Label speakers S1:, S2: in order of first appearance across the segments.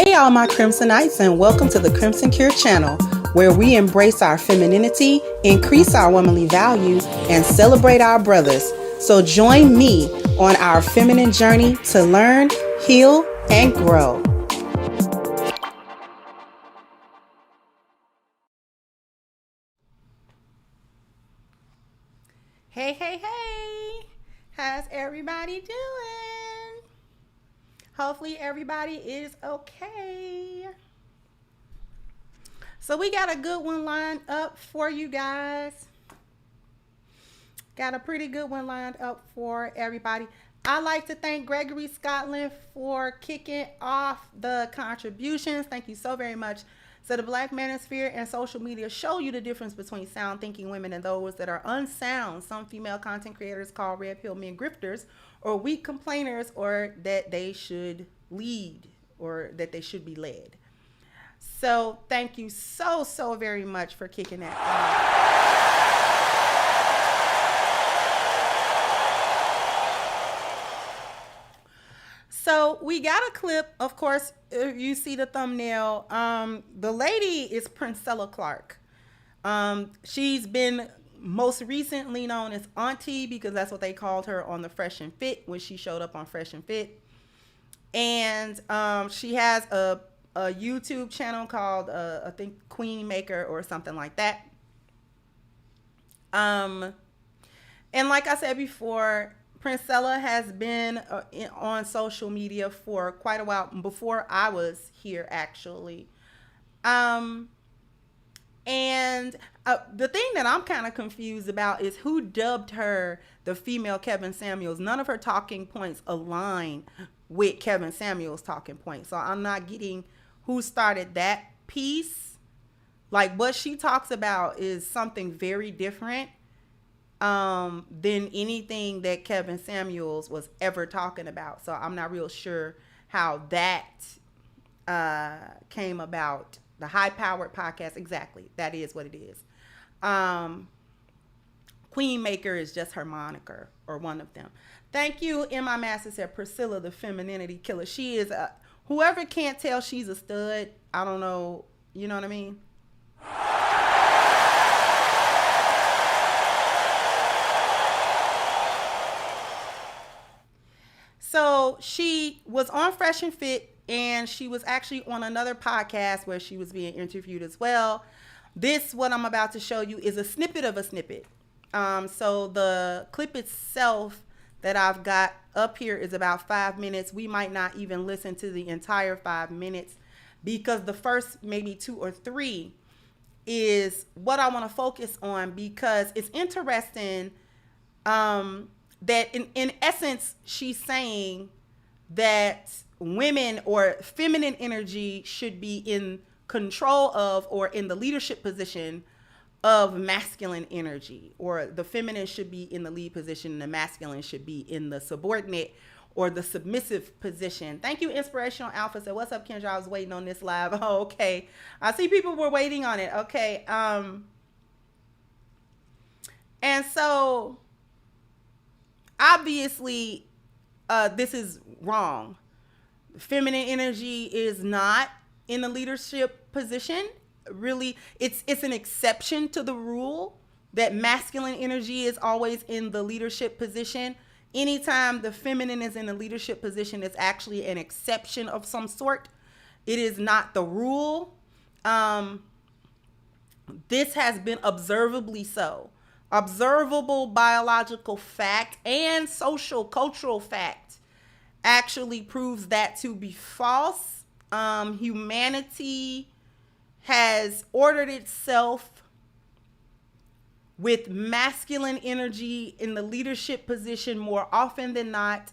S1: Hey, all my Crimsonites, and welcome to the Crimson Cure channel, where we embrace our femininity, increase our womanly values, and celebrate our brothers. So join me on our feminine journey to learn, heal, and grow. Hey, hey, hey! How's everybody doing? Hopefully everybody is okay. So we got a good one lined up for you guys. Got a pretty good one lined up for everybody. I'd like to thank Gregory Scotland for kicking off the contributions. Thank you so very much. So the Black Manosphere and social media show you the difference between sound thinking women and those that are unsound. Some female content creators call red pill men grifters or weak complainers, or that they should lead, or that they should be led. So thank you so very much for kicking that off. So we got a clip, of course, if you see the thumbnail. The lady is Princella Clark. She's been most recently known as Auntie, because that's what they called her on the Fresh and Fit when she showed up on Fresh and Fit. And she has a YouTube channel called I think Queen Maker or something like that. And like I said before, Princella has been on social media for quite a while, before I was here actually. And the thing that I'm kind of confused about is who dubbed her the female Kevin Samuels. None of her talking points align with Kevin Samuels' talking points. So I'm not getting who started that piece. Like, what she talks about is something very different than anything that Kevin Samuels was ever talking about. So I'm not real sure how that came about. The High Powered Podcast, exactly. That is what it is. Queen Maker is just her moniker, or one of them. Thank you, M.I. Master said, Priscilla, the Femininity Killer. She is whoever can't tell she's a stud, I don't know, you know what I mean? So she was on Fresh and Fit, and she was actually on another podcast where she was being interviewed as well. This, what I'm about to show you, is a snippet of a snippet. So the clip itself that I've got up here is about 5 minutes. We might not even listen to the entire 5 minutes, because the first maybe 2 or 3 is what I want to focus on, because it's interesting that in essence, she's saying that women or feminine energy should be in control of, or in the leadership position of, masculine energy, or the feminine should be in the lead position and the masculine should be in the subordinate or the submissive position. Thank you, Inspirational Alpha said, what's up, Kendra? I was waiting on this live. Oh, okay. I see people were waiting on it. Okay. And so obviously this is wrong. Feminine energy is not in the leadership position. Really, it's an exception to the rule that masculine energy is always in the leadership position. Anytime the feminine is in the leadership position, it's actually an exception of some sort. It is not the rule. This has been observably so. Observable biological fact and social cultural fact actually proves that to be false. Humanity has ordered itself with masculine energy in the leadership position more often than not,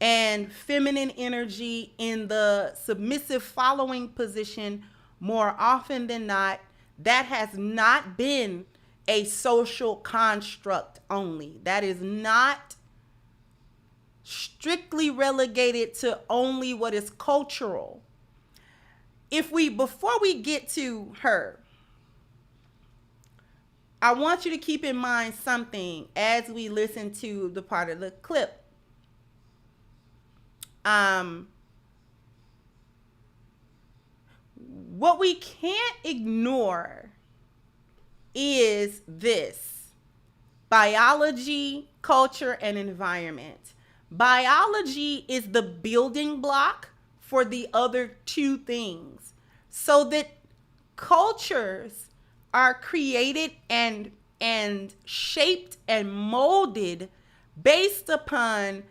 S1: and feminine energy in the submissive following position more often than not. That has not been a social construct only. That is not strictly relegated to only what is cultural. Before we get to her, I want you to keep in mind something as we listen to the part of the clip. what we can't ignore is this: biology, culture, and environment. Biology is the building block for the other two things, so that cultures are created and shaped and molded based upon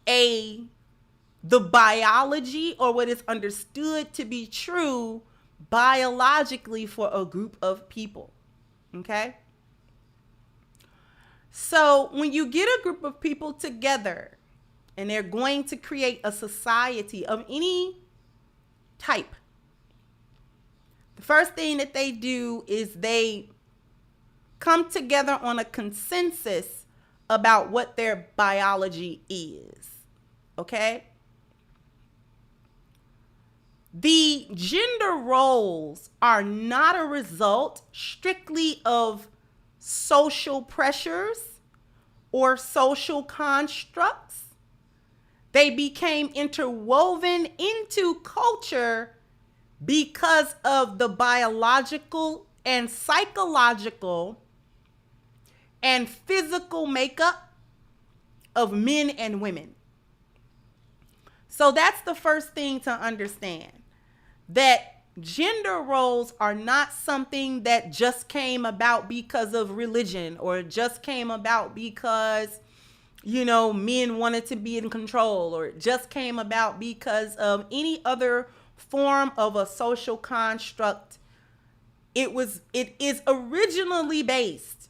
S1: the biology, or what is understood to be true biologically for a group of people. Okay? So when you get a group of people together and they're going to create a society of any type, the first thing that they do is they come together on a consensus about what their biology is. Okay? The gender roles are not a result strictly of social pressures or social constructs. They became interwoven into culture because of the biological and psychological and physical makeup of men and women. So that's the first thing to understand, that gender roles are not something that just came about because of religion, or just came about because, men wanted to be in control, or it just came about because of any other form of a social construct. It is originally based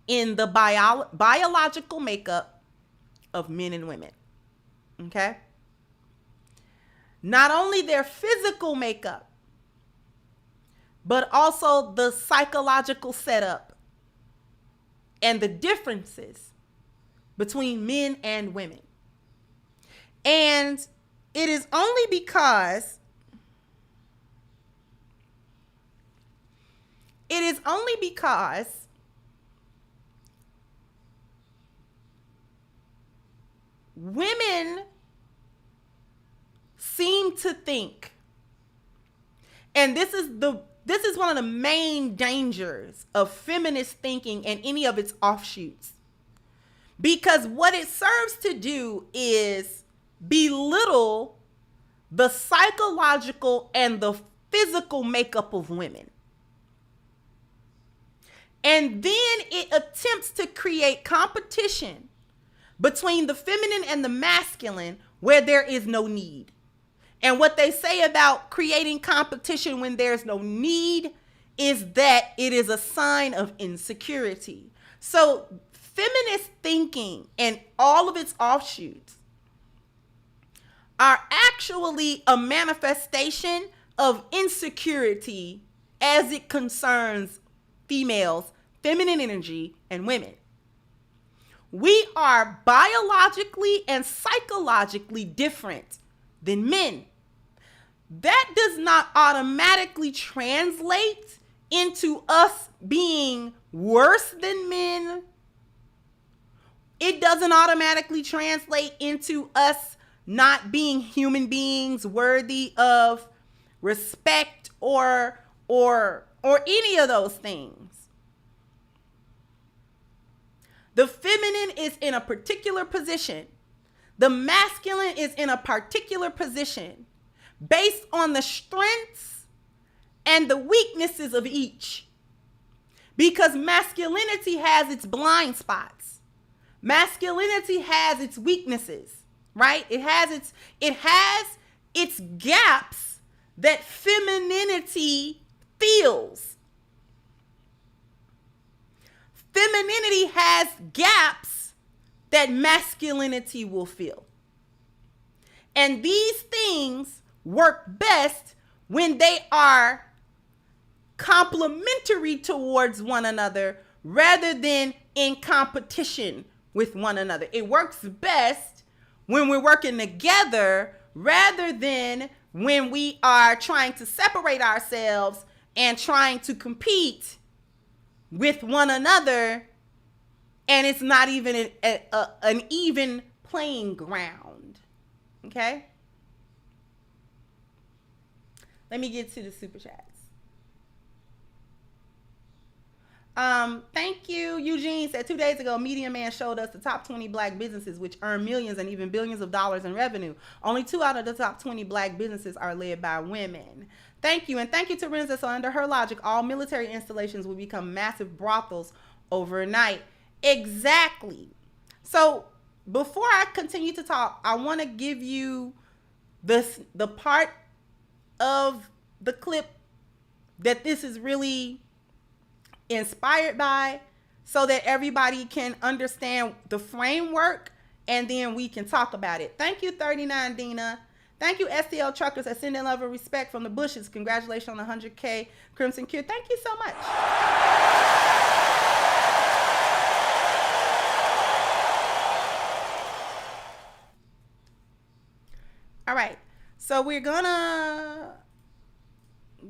S1: in the biological makeup of men and women. Okay? Not only their physical makeup, but also the psychological setup and the differences between men and women. And it is only because women seem to think, and this is one of the main dangers of feminist thinking and any of its offshoots, because what it serves to do is belittle the psychological and the physical makeup of women. And then it attempts to create competition between the feminine and the masculine where there is no need. And what they say about creating competition when there's no need is that it is a sign of insecurity. So feminist thinking and all of its offshoots are actually a manifestation of insecurity as it concerns females, feminine energy, and women. We are biologically and psychologically different than men. That does not automatically translate into us being worse than men. It doesn't automatically translate into us not being human beings worthy of respect or any of those things. The feminine is in a particular position. The masculine is in a particular position based on the strengths and the weaknesses of each. Because masculinity has its blind spots. Masculinity has its weaknesses, right? It has its gaps that femininity feels. Femininity has gaps that masculinity will fill. And these things work best when they are complementary towards one another rather than in competition with one another. It works best when we're working together rather than when we are trying to separate ourselves and trying to compete with one another, and it's not even an even playing ground. Okay? Let me get to the super chats. Thank you. Eugene said 2 days ago, Media Man showed us the top 20 black businesses which earn millions and even billions of dollars in revenue. Only 2 out of the top 20 black businesses are led by women. Thank you. And thank you to Renza. So under her logic, all military installations will become massive brothels overnight. Exactly. So before I continue to talk, I want to give you the part of the clip that this is really inspired by, so that everybody can understand the framework, and then we can talk about it. Thank you, 39 Dina. Thank you, STL Truckers, sending love and respect from the bushes. Congratulations on the 100K Crimson Cure. Thank you so much. All right, so we're gonna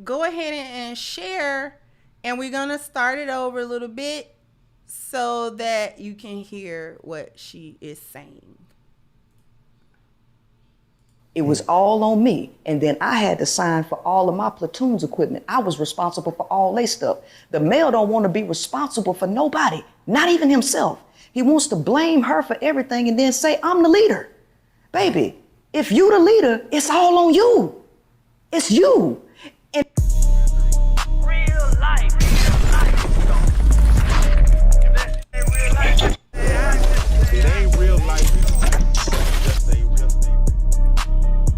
S1: go ahead and share, and we're going to start it over a little bit so that you can hear what she is saying.
S2: It was all on me. And then I had to sign for all of my platoon's equipment. I was responsible for all their stuff. The male don't want to be responsible for nobody, not even himself. He wants to blame her for everything and then say, I'm the leader. Baby, if you the leader, it's all on you. It's you. And
S3: it ain't real life. Just a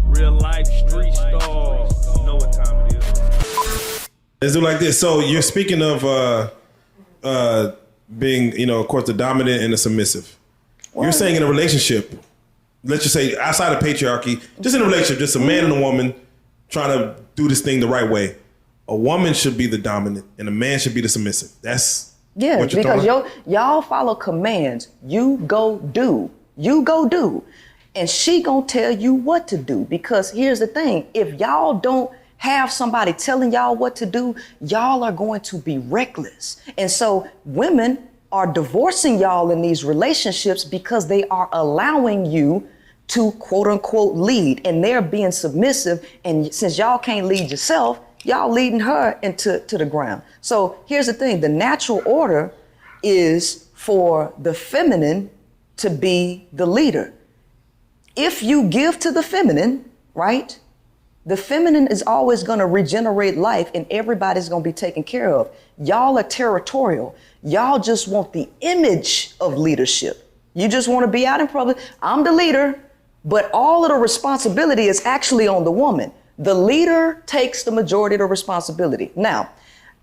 S3: real life street stars. Know what time it is.
S4: Let's do it like this. So you're speaking of being, of course, the dominant and the submissive. Well, you're saying in a relationship, let's just say outside of patriarchy, just in a relationship, just a man and a woman trying to do this thing the right way. A woman should be the dominant and a man should be the submissive. That's what you're
S2: because y'all follow commands. You go do. You go do. And she gonna tell you what to do. Because here's the thing. If y'all don't have somebody telling y'all what to do, y'all are going to be reckless. And so women are divorcing y'all in these relationships because they are allowing you to quote unquote lead, and they're being submissive. And since y'all can't lead yourself, y'all leading her to the ground. So here's the thing. The natural order is for the feminine to be the leader. If you give to the feminine, right? The feminine is always going to regenerate life and everybody's going to be taken care of. Y'all are territorial. Y'all just want the image of leadership. You just want to be out in public. I'm the leader, but all of the responsibility is actually on the woman. The leader takes the majority of the responsibility. Now,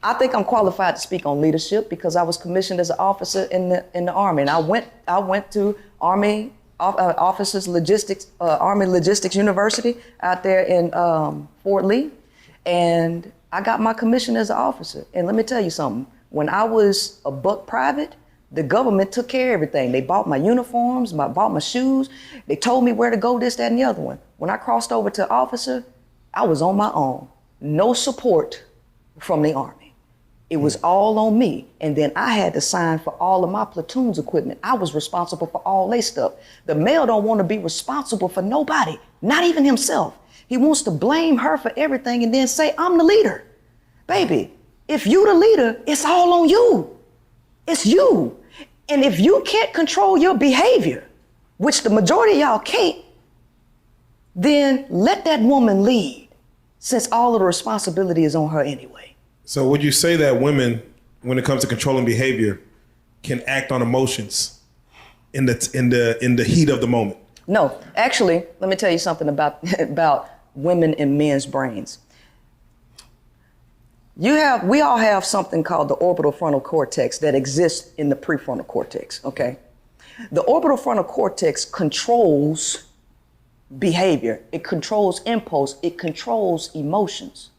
S2: I think I'm qualified to speak on leadership because I was commissioned as an officer in the Army, and I went to Army Officers Logistics, Army Logistics University out there in Fort Lee, and I got my commission as an officer. And let me tell you something. When I was a buck private, the government took care of everything. They bought my uniforms, bought my shoes. They told me where to go, this, that, and the other one. When I crossed over to officer, I was on my own. No support from the Army. It was all on me. And then I had to sign for all of my platoon's equipment. I was responsible for all their stuff. The male don't want to be responsible for nobody, not even himself. He wants to blame her for everything and then say, I'm the leader. Baby, if you the leader, it's all on you. It's you. And if you can't control your behavior, which the majority of y'all can't, then let that woman lead, since all of the responsibility is on her anyway.
S4: So would you say that women, when it comes to controlling behavior, can act on emotions in the heat of the moment?
S2: No, actually, let me tell you something about women and men's brains. We all have something called the orbital frontal cortex that exists in the prefrontal cortex, okay? The orbital frontal cortex controls behavior. It controls impulse. It controls emotions.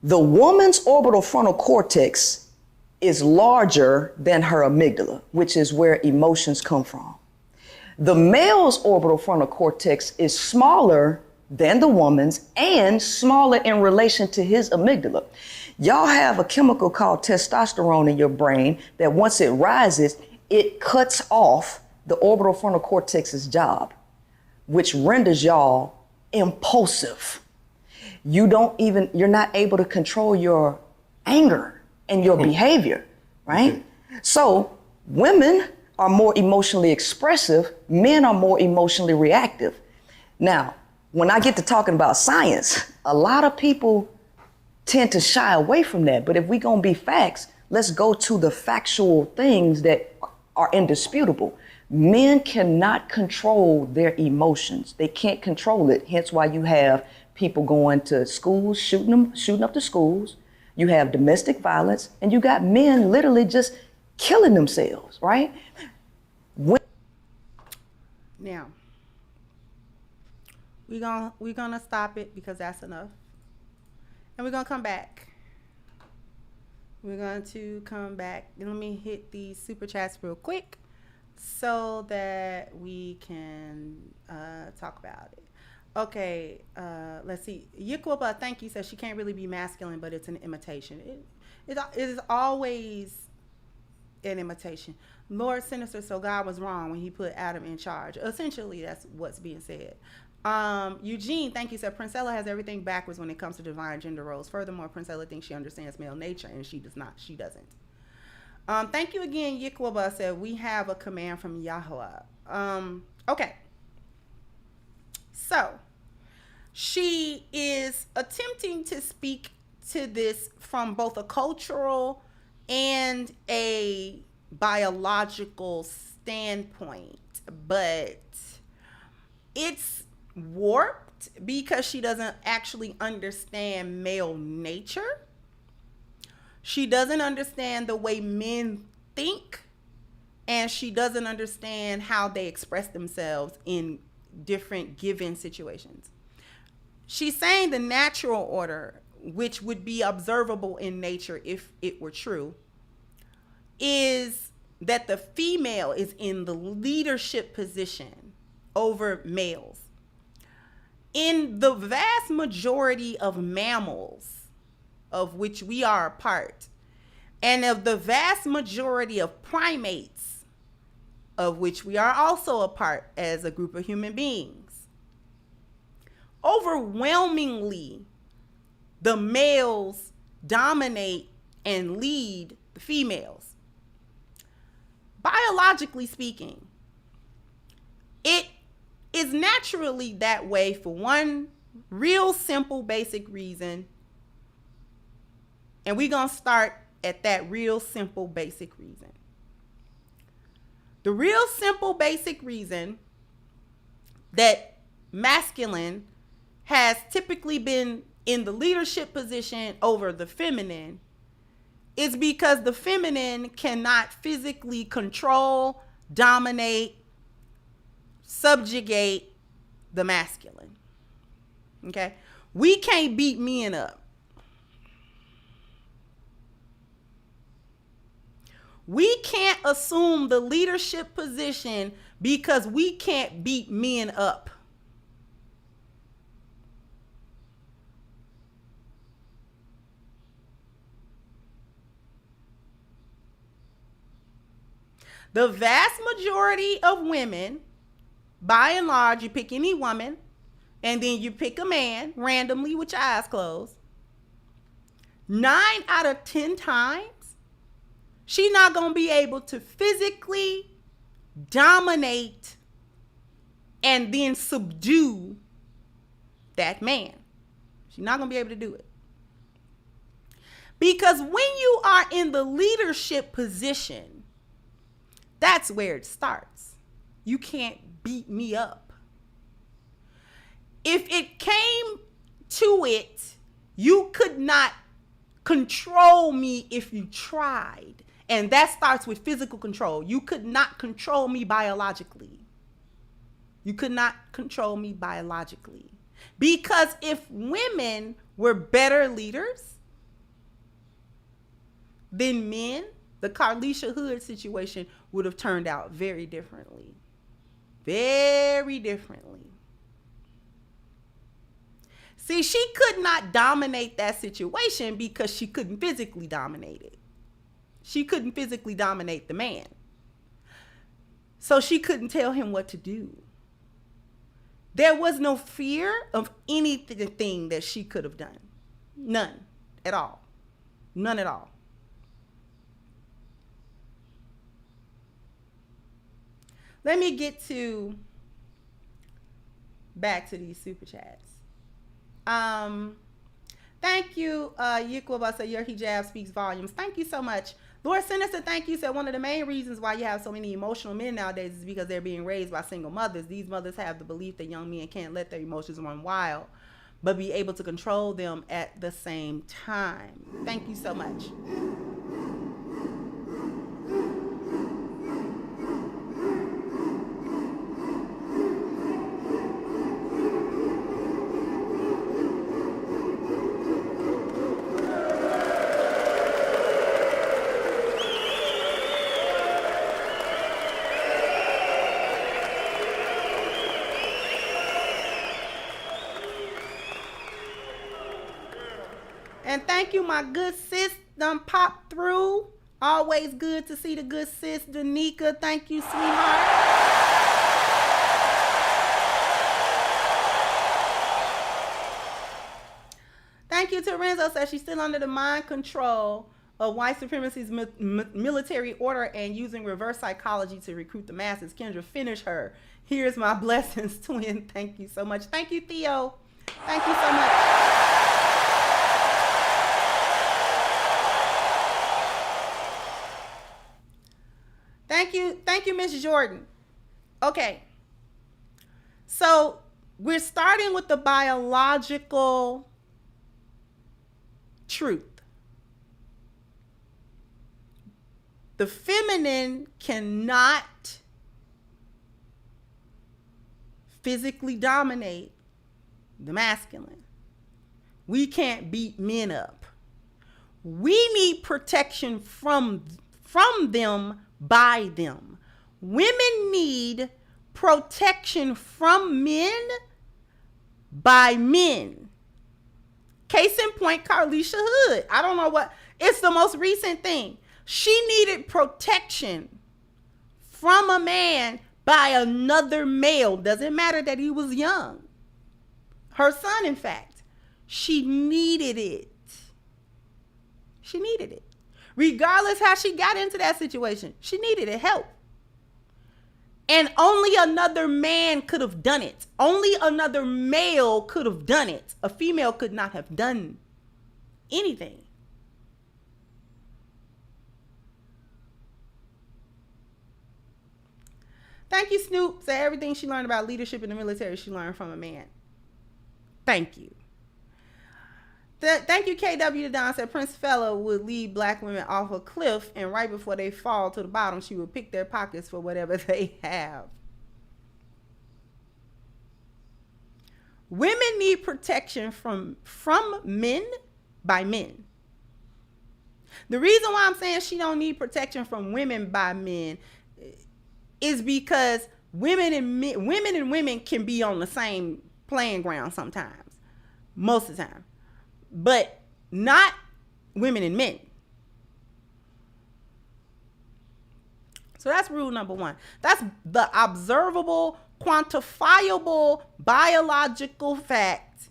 S2: The woman's orbital frontal cortex is larger than her amygdala, which is where emotions come from. The male's orbital frontal cortex is smaller than the woman's and smaller in relation to his amygdala. Y'all have a chemical called testosterone in your brain that once it rises, it cuts off the orbital frontal cortex's job, which renders y'all impulsive. You're not able to control your anger and your behavior, right?
S4: Okay.
S2: So women are more emotionally expressive, men are more emotionally reactive. Now, when I get to talking about science, a lot of people tend to shy away from that. But if we're gonna be facts, let's go to the factual things that are indisputable. Men cannot control their emotions. They can't control it. Hence why you have people going to schools, shooting up the schools. You have domestic violence, and you got men literally just killing themselves, right?
S1: Now, we're gonna stop it because that's enough. And we're gonna come back. We're going to come back. Let me hit these super chats real quick so that we can talk about it. Okay, let's see. Yikwoba, thank you, says she can't really be masculine, but it's an imitation. It is always an imitation. Lord Sinister, so God was wrong when he put Adam in charge. Essentially, that's what's being said. Eugene, thank you, said Princella has everything backwards when it comes to divine gender roles. Furthermore, Princella thinks she understands male nature, and she does not. She doesn't. Thank you again, Yikwaba, said we have a command from Yahweh. Okay. So, she is attempting to speak to this from both a cultural and a biological standpoint, but it's warped because she doesn't actually understand male nature. She doesn't understand the way men think, and she doesn't understand how they express themselves in different given situations. She's saying the natural order, which would be observable in nature if it were true, is that the female is in the leadership position over males. In the vast majority of mammals, of which we are a part, and of the vast majority of primates, of which we are also a part as a group of human beings, overwhelmingly, the males dominate and lead the females. Biologically speaking, it is naturally that way for one real simple basic reason. And we're going to start at that real simple basic reason. The real simple basic reason that masculine has typically been in the leadership position over the feminine is because the feminine cannot physically control, dominate, subjugate the masculine. Okay? We can't beat men up. We can't assume the leadership position because we can't beat men up. The vast majority of women, by and large, you pick any woman, and then you pick a man randomly with your eyes closed. 9 out of 10 times, she's not going to be able to physically dominate and then subdue that man. She's not going to be able to do it. Because when you are in the leadership position, that's where it starts. You can't beat me up. If it came to it, you could not control me if you tried. And that starts with physical control. You could not control me biologically. You could not control me biologically. Because if women were better leaders than men, the Carlisha Hood situation would have turned out very differently. Very differently. See, she could not dominate that situation because she couldn't physically dominate it. She couldn't physically dominate the man. So she couldn't tell him what to do. There was no fear of anything that she could have done. None at all. None at all. Let me get back to these super chats. Thank you, Yikwaba, said your hijab speaks volumes. Thank you so much. Lord Sinister, thank you, said one of the main reasons why you have so many emotional men nowadays is because they're being raised by single mothers. These mothers have the belief that young men can't let their emotions run wild, but be able to control them at the same time. Thank you so much. And thank you, my good sis, done popped through. Always good to see the good sis, Danica. Thank you, sweetheart. Thank you to Renzo, says she's still under the mind control of white supremacy's military order and using reverse psychology to recruit the masses. Kendra, finish her. Here's my blessings, twin. Thank you so much. Thank you, Theo. Thank you so much. Thank you, Miss Jordan. Okay. So we're starting with the biological truth. The feminine cannot physically dominate the masculine. We can't beat men up. We need protection from them by them. Women need protection from men by men. Case in point, Carlisha Hood. I don't know what, it's the most recent thing. She needed protection from a man by another male. Doesn't matter that he was young. Her son, in fact. She needed it. She needed it. Regardless how she got into that situation, she needed it, help. And only another man could have done it. Only another male could have done it. A female could not have done anything. Thank you, Snoop. Say everything she learned about leadership in the military, she learned from a man. Thank you. Thank you, KW Don. Said Princella would lead black women off a cliff, and right before they fall to the bottom, she would pick their pockets for whatever they have. Women need protection from men by men. The reason why I'm saying she don't need protection from women by men is because women and women can be on the same playing ground sometimes, most of the time. But not women and men. So that's rule number one. That's the observable, quantifiable, biological fact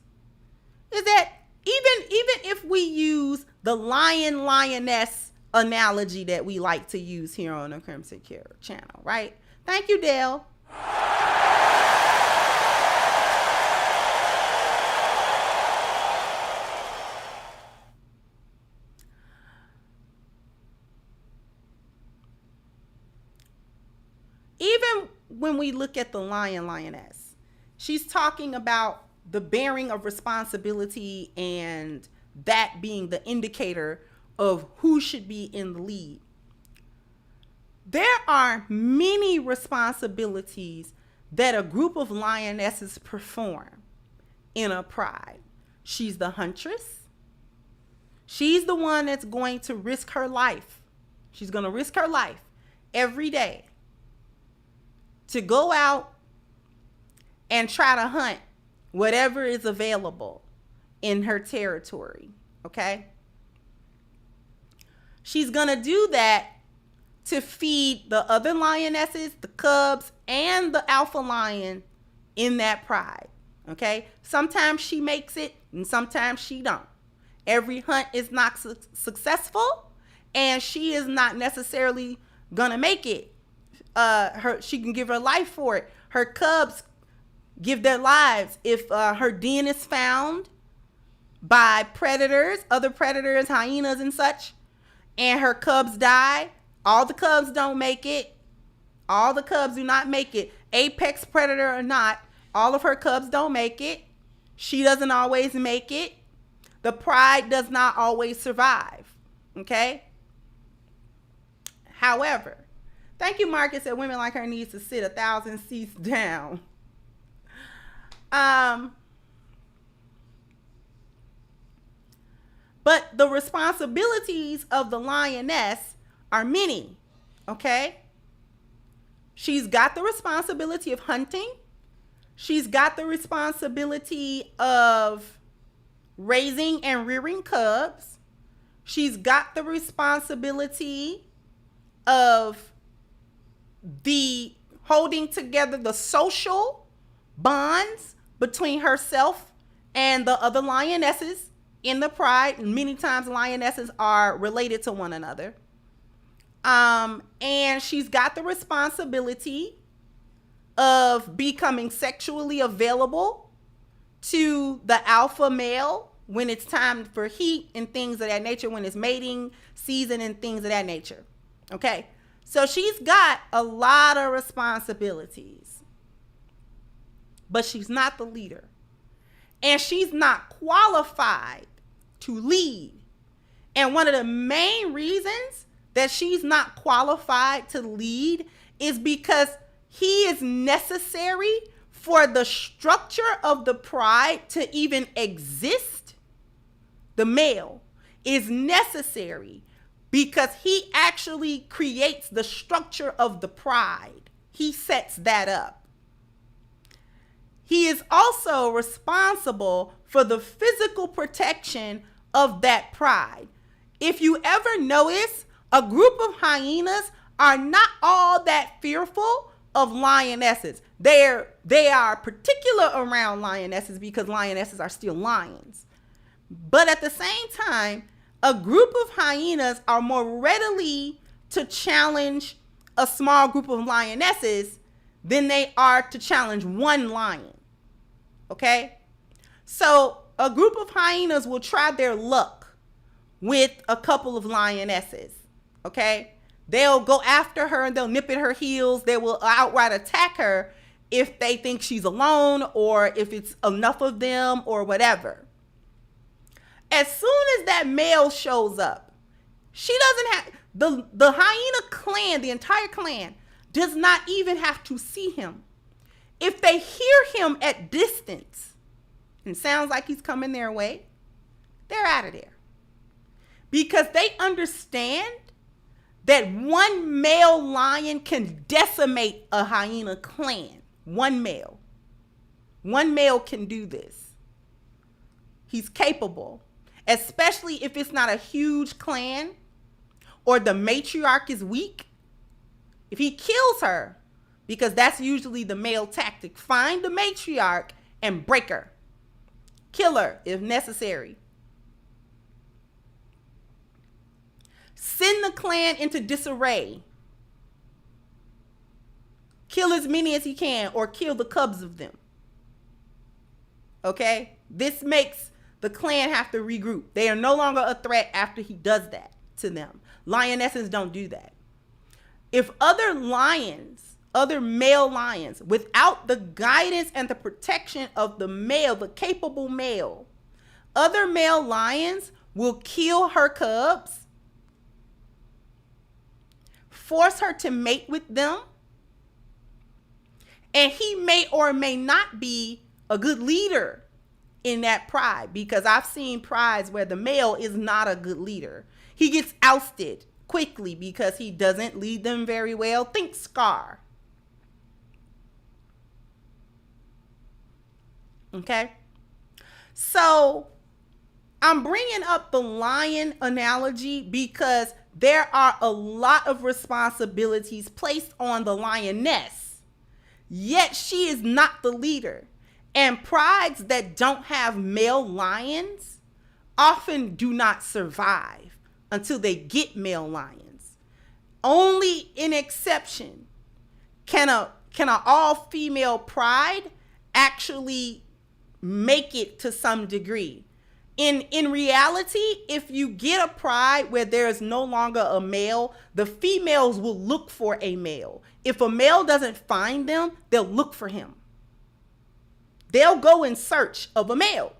S1: is that even if we use the lioness analogy that we like to use here on the Crimson Cure channel, right? Thank you, Dale. Even when we look at the lioness, she's talking about the bearing of responsibility and that being the indicator of who should be in the lead. There are many responsibilities that a group of lionesses perform in a pride. She's the huntress. She's the one that's going to risk her life. She's going to risk her life every day to go out and try to hunt whatever is available in her territory, okay? She's gonna do that to feed the other lionesses, the cubs, and the alpha lion in that pride. Okay? Sometimes she makes it and sometimes she don't. Every hunt is not successful, and she is not necessarily gonna make it. She can give her life for it. Her cubs give their lives if her den is found by predators, other predators, hyenas and such, and her cubs die. All the cubs don't make it. All the cubs do not make it. Apex predator or not, all of her cubs don't make it. She doesn't always make it. The pride does not always survive. Okay? However, thank you, Marcus, that women like her needs to sit 1,000 seats down. But the responsibilities of the lioness are many. Okay? She's got the responsibility of hunting. She's got the responsibility of raising and rearing cubs. She's got the responsibility of the holding together the social bonds between herself and the other lionesses in the pride. Many times lionesses are related to one another. And she's got the responsibility of becoming sexually available to the alpha male when it's time for heat and things of that nature, when it's mating season and things of that nature. Okay, so she's got a lot of responsibilities, but she's not the leader, and she's not qualified to lead. And one of the main reasons that she's not qualified to lead is because he is necessary for the structure of the pride to even exist. The male is necessary because he actually creates the structure of the pride. He sets that up. He is also responsible for the physical protection of that pride. If you ever notice, a group of hyenas are not all that fearful of lionesses. They are particular around lionesses because lionesses are still lions. But at the same time, a group of hyenas are more readily to challenge a small group of lionesses than they are to challenge one lion. Okay? So a group of hyenas will try their luck with a couple of lionesses. Okay? They'll go after her and they'll nip at her heels. They will outright attack her if they think she's alone or if it's enough of them or whatever. As soon as that male shows up, she doesn't have, the hyena clan, the entire clan, does not even have to see him. If they hear him at distance and sounds like he's coming their way, they're out of there. Because they understand that one male lion can decimate a hyena clan. One male can do this. He's capable, especially if it's not a huge clan or the matriarch is weak. If he kills her, because that's usually the male tactic, find the matriarch and break her. Kill her if necessary. Send the clan into disarray. Kill as many as he can or kill the cubs of them. Okay? This makes the clan have to regroup. They are no longer a threat after he does that to them. Lionesses don't do that. If other lions, other male lions, without the guidance and the protection of the male, the capable male, other male lions will kill her cubs, force her to mate with them, and he may or may not be a good leader in that pride, because I've seen prides where the male is not a good leader. He gets ousted quickly because he doesn't lead them very well. Think Scar. Okay? So I'm bringing up the lion analogy because there are a lot of responsibilities placed on the lioness. yet she is not the leader. And prides that don't have male lions often do not survive until they get male lions. Only in exception can a all-female pride actually make it to some degree. In reality, if you get a pride where there is no longer a male, the females will look for a male. If a male doesn't find them, they'll look for him. They'll go in search of a male.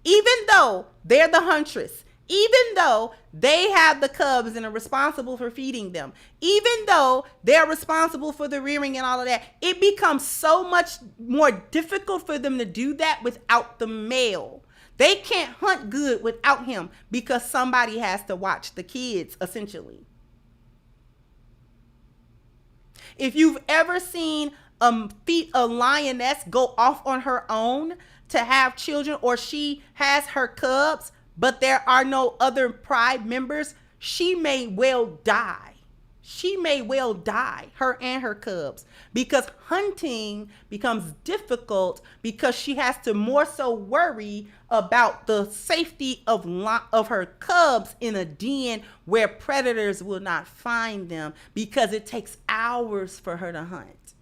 S1: Even though they're the huntress, even though they have the cubs and are responsible for feeding them, even though they're responsible for the rearing and all of that, it becomes so much more difficult for them to do that without the male. They can't hunt good without him because somebody has to watch the kids, essentially. If you've ever seen a lioness go off on her own to have children, or she has her cubs, but there are no other pride members, she may well die. She may well die, her and her cubs, because hunting becomes difficult because she has to more so worry about the safety of her cubs in a den where predators will not find them, because it takes hours for her to hunt.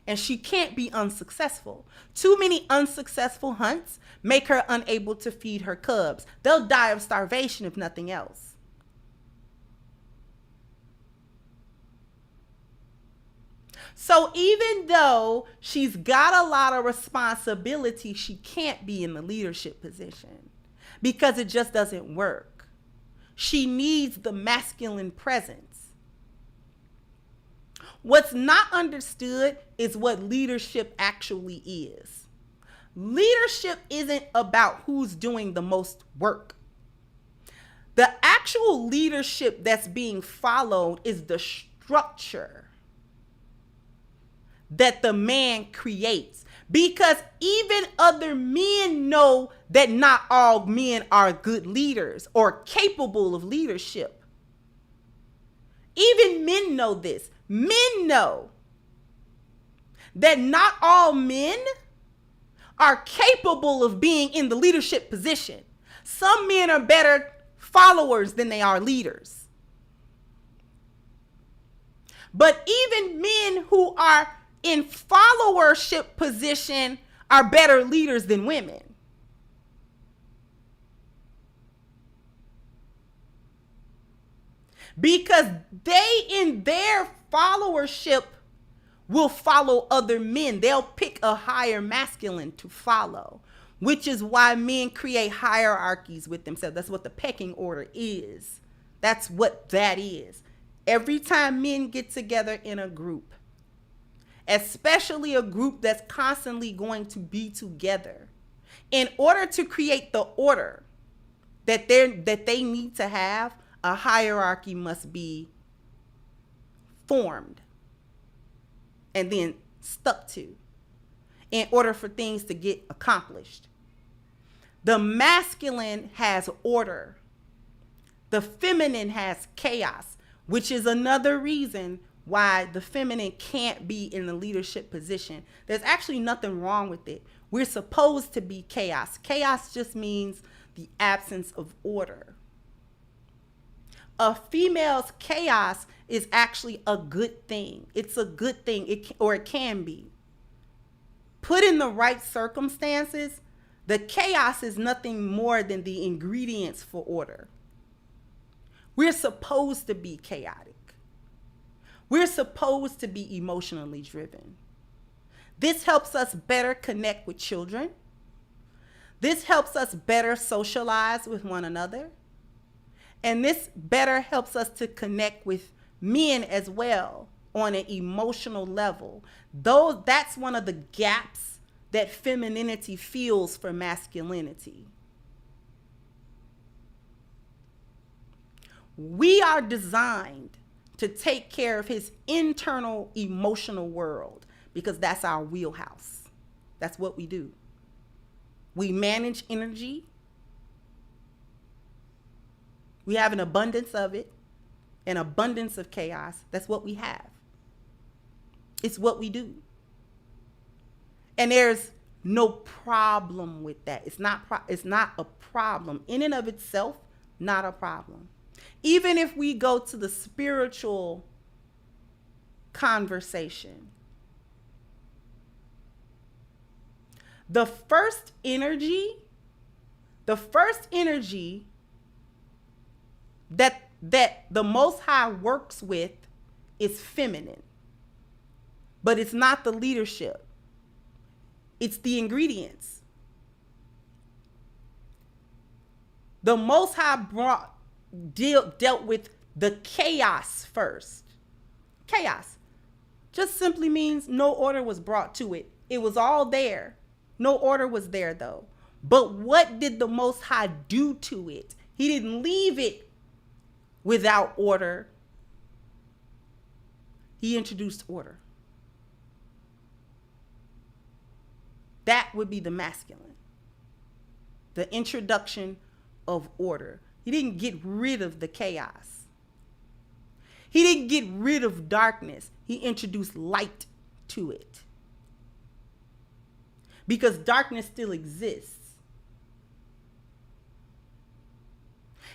S1: And she can't be unsuccessful. Too many unsuccessful hunts make her unable to feed her cubs. They'll die of starvation if nothing else. So even though she's got a lot of responsibility, she can't be in the leadership position because it just doesn't work. She needs the masculine presence. What's not understood is what leadership actually is. Leadership isn't about who's doing the most work. The actual leadership that's being followed is the structure that the man creates, because even other men know that not all men are good leaders or capable of leadership. Even men know this. Men know that not all men are capable of being in the leadership position. Some men are better followers than they are leaders. But even men who are in followership position are better leaders than women. Because they, in their followership, will follow other men. They'll pick a higher masculine to follow, which is why men create hierarchies with themselves. That's what the pecking order is. That's what that is. Every time men get together in a group, especially a group that's constantly going to be together, in order to create the order that they need to have, a hierarchy must be formed and then stuck to in order for things to get accomplished. The masculine has order. The feminine has chaos, which is another reason why the feminine can't be in the leadership position. There's actually nothing wrong with it. We're supposed to be chaos. Chaos just means the absence of order. A female's chaos is actually a good thing. It's a good thing, it can be. Put in the right circumstances, the chaos is nothing more than the ingredients for order. We're supposed to be chaotic. We're supposed to be emotionally driven. This helps us better connect with children. This helps us better socialize with one another. And this better helps us to connect with men as well on an emotional level. That's one of the gaps that femininity fills for masculinity. We are designed to take care of his internal emotional world because that's our wheelhouse. That's what we do. We manage energy. We have an abundance of it, an abundance of chaos. That's what we have. It's what we do. And there's no problem with that. It's not a problem in and of itself, not a problem. Even if we go to the spiritual conversation, the first energy that the Most High works with is feminine. But it's not the leadership. It's the ingredients. The Most High dealt with the chaos first. Chaos just simply means no order was brought to it. It was all there. No order was there though. But what did the Most High do to it? He didn't leave it without order. He introduced order. That would be the masculine. The introduction of order. He didn't get rid of the chaos. He didn't get rid of darkness. He introduced light to it. Because darkness still exists.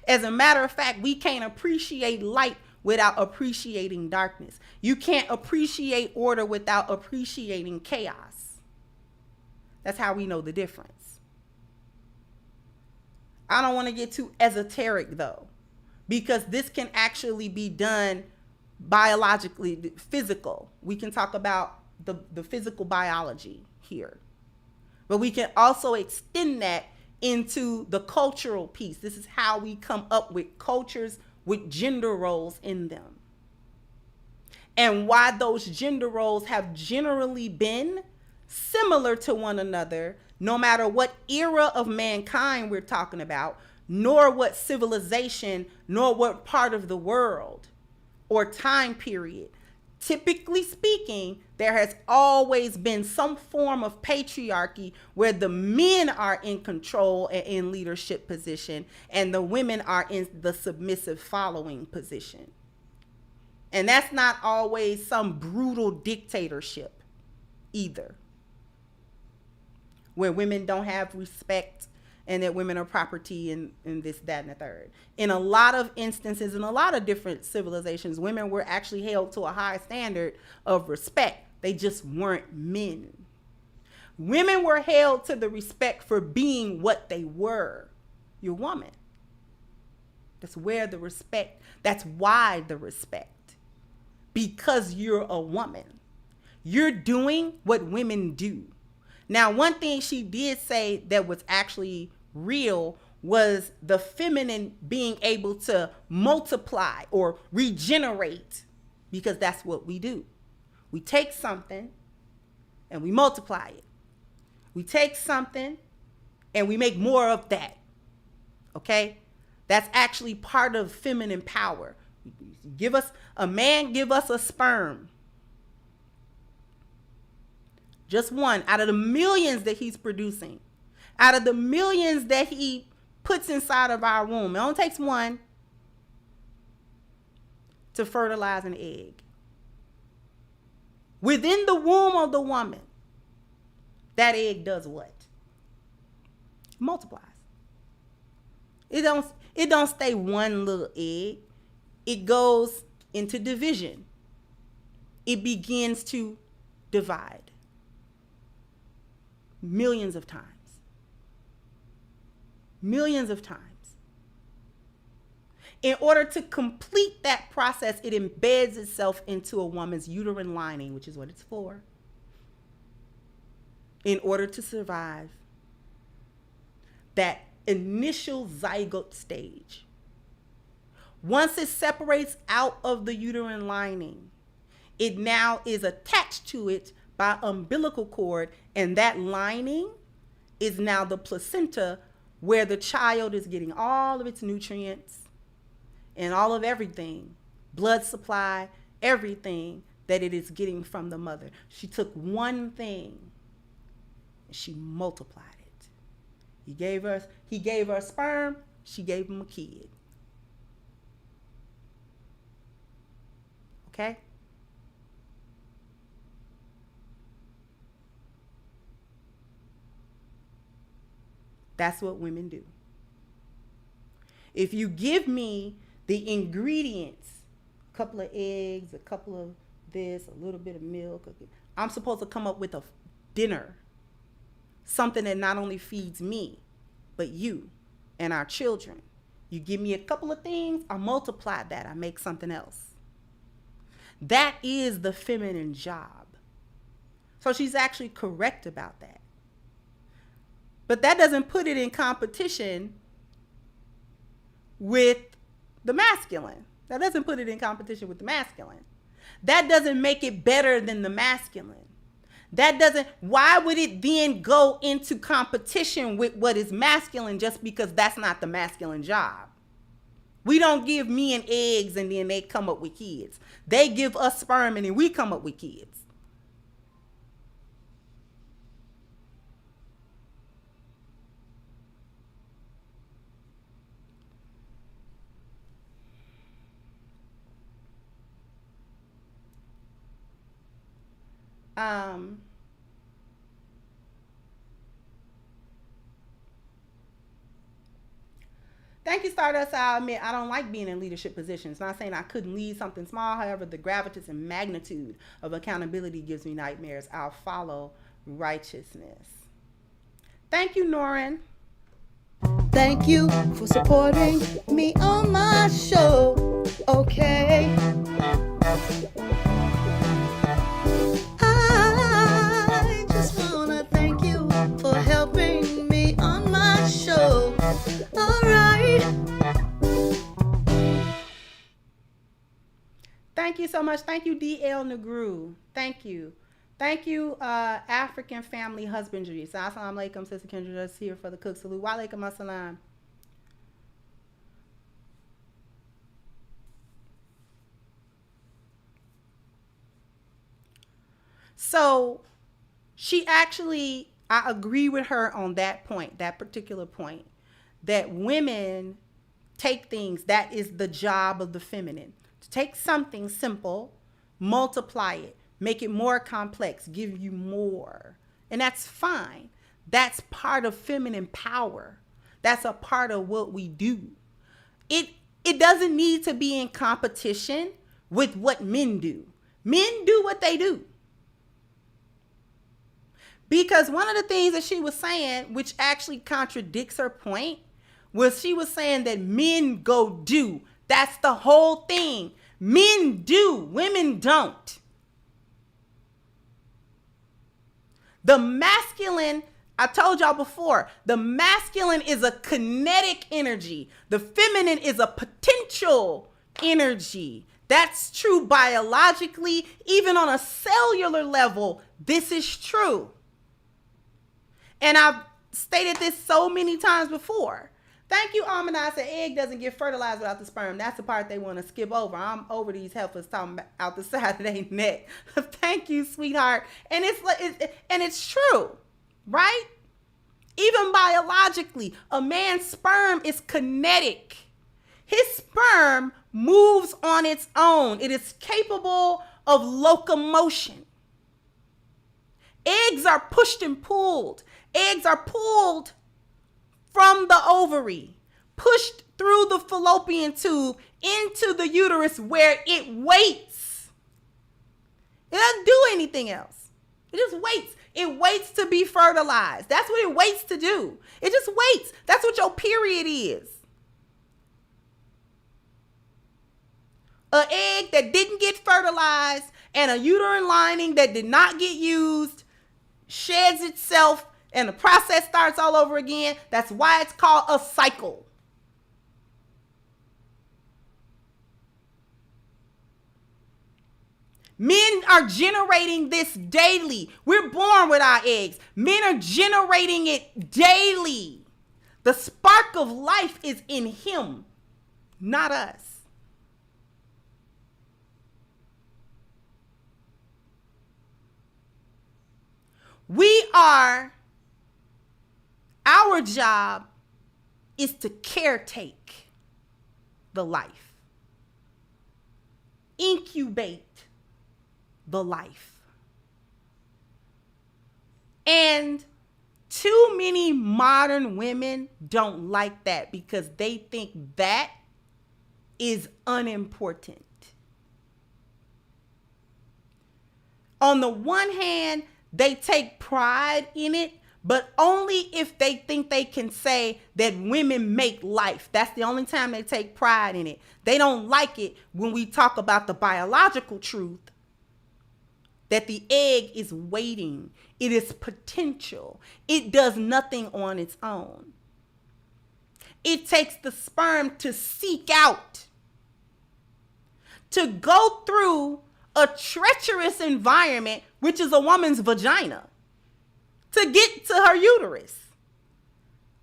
S1: As a matter of fact, we can't appreciate light without appreciating darkness. You can't appreciate order without appreciating chaos. That's how we know the difference. I don't want to get too esoteric though, because this can actually be done biologically, physical. We can talk about the physical biology here, but we can also extend that into the cultural piece. This is how we come up with cultures with gender roles in them, and why those gender roles have generally been similar to one another, no matter what era of mankind we're talking about, nor what civilization, nor what part of the world or time period. Typically speaking, there has always been some form of patriarchy where the men are in control and in leadership position, and the women are in the submissive following position. And that's not always some brutal dictatorship either, where women don't have respect and that women are property and this, that, and the third. In a lot of instances, in a lot of different civilizations, women were actually held to a high standard of respect. They just weren't men. Women were held to the respect for being what they were. You're a woman. That's where the respect, that's why the respect. Because you're a woman. You're doing what women do. Now, one thing she did say that was actually real was the feminine being able to multiply or regenerate, because that's what we do. We take something and we multiply it. We take something and we make more of that. Okay? That's actually part of feminine power. Give us a man, give us a sperm. Just one out of the millions that he's producing, out of the millions that he puts inside of our womb. It only takes one to fertilize an egg. Within the womb of the woman, that egg does what? It multiplies. It don't stay one little egg. It goes into division. It begins to divide. Millions of times. Millions of times. In order to complete that process, it embeds itself into a woman's uterine lining, which is what it's for, in order to survive that initial zygote stage. Once it separates out of the uterine lining, it now is attached to it by umbilical cord, and that lining is now the placenta, where the child is getting all of its nutrients and all of everything, blood supply, everything that it is getting from the mother. She took one thing and she multiplied it. He gave her sperm, she gave him a kid. Okay? That's what women do. If you give me the ingredients, a couple of eggs, a couple of this, a little bit of milk, I'm supposed to come up with a dinner. Something that not only feeds me, but you and our children. You give me a couple of things, I multiply that, I make something else. That is the feminine job. So she's actually correct about that. But that doesn't put it in competition with the masculine. That doesn't put it in competition with the masculine. That doesn't make it better than the masculine. Why would it then go into competition with what is masculine just because that's not the masculine job? We don't give men eggs and then they come up with kids. They give us sperm and then we come up with kids. Thank you, Stardust. I'll admit I don't like being in leadership positions. Not saying I couldn't lead something small. However, the gravitas and magnitude of accountability gives me nightmares. I'll follow righteousness. Thank you, Norin.
S5: Thank you for supporting me on my show. Okay. I just wanna thank you for helping me on my show. All right.
S1: Thank you so much. Thank you, DL Negru. Thank you. Thank you, African Family Husbandry. Assalamu alaikum, Sister Kendra, just here for the cook salute. Wa alaikum assalam. So she actually, I agree with her on that point, that particular point, that women take things, that is the job of the feminine. To take something simple, multiply it, make it more complex, give you more. And that's fine. That's part of feminine power. That's a part of what we do. It doesn't need to be in competition with what men do. Men do what they do. Because one of the things that she was saying, which actually contradicts her point, was she was saying that men go do. That's the whole thing. Men do, women don't. The masculine, I told y'all before, the masculine is a kinetic energy. The feminine is a potential energy. That's true biologically, even on a cellular level. This is true. And I've stated this so many times before. Thank you, Almanac. An egg doesn't get fertilized without the sperm. That's the part they want to skip over. I'm over these heifers talking about out the side of their neck. Thank you, sweetheart. And it's true, right? Even biologically, a man's sperm is kinetic. His sperm moves on its own. It is capable of locomotion. Eggs are pushed and pulled. Eggs are pulled from the ovary, pushed through the fallopian tube into the uterus where it waits. It doesn't do anything else. It just waits. It waits to be fertilized. That's what it waits to do. It just waits. That's what your period is. An egg that didn't get fertilized and a uterine lining that did not get used sheds itself and the process starts all over again. That's why it's called a cycle. Men are generating this daily. We're born with our eggs. Men are generating it daily. The spark of life is in him, not us. Our job is to caretake the life, incubate the life, and too many modern women don't like that because they think that is unimportant. On the one hand, they take pride in it, but only if they think they can say that women make life. That's the only time they take pride in it. They don't like it when we talk about the biological truth that the egg is waiting. It is potential. It does nothing on its own. It takes the sperm to seek out, to go through a treacherous environment, which is a woman's vagina, to get to her uterus.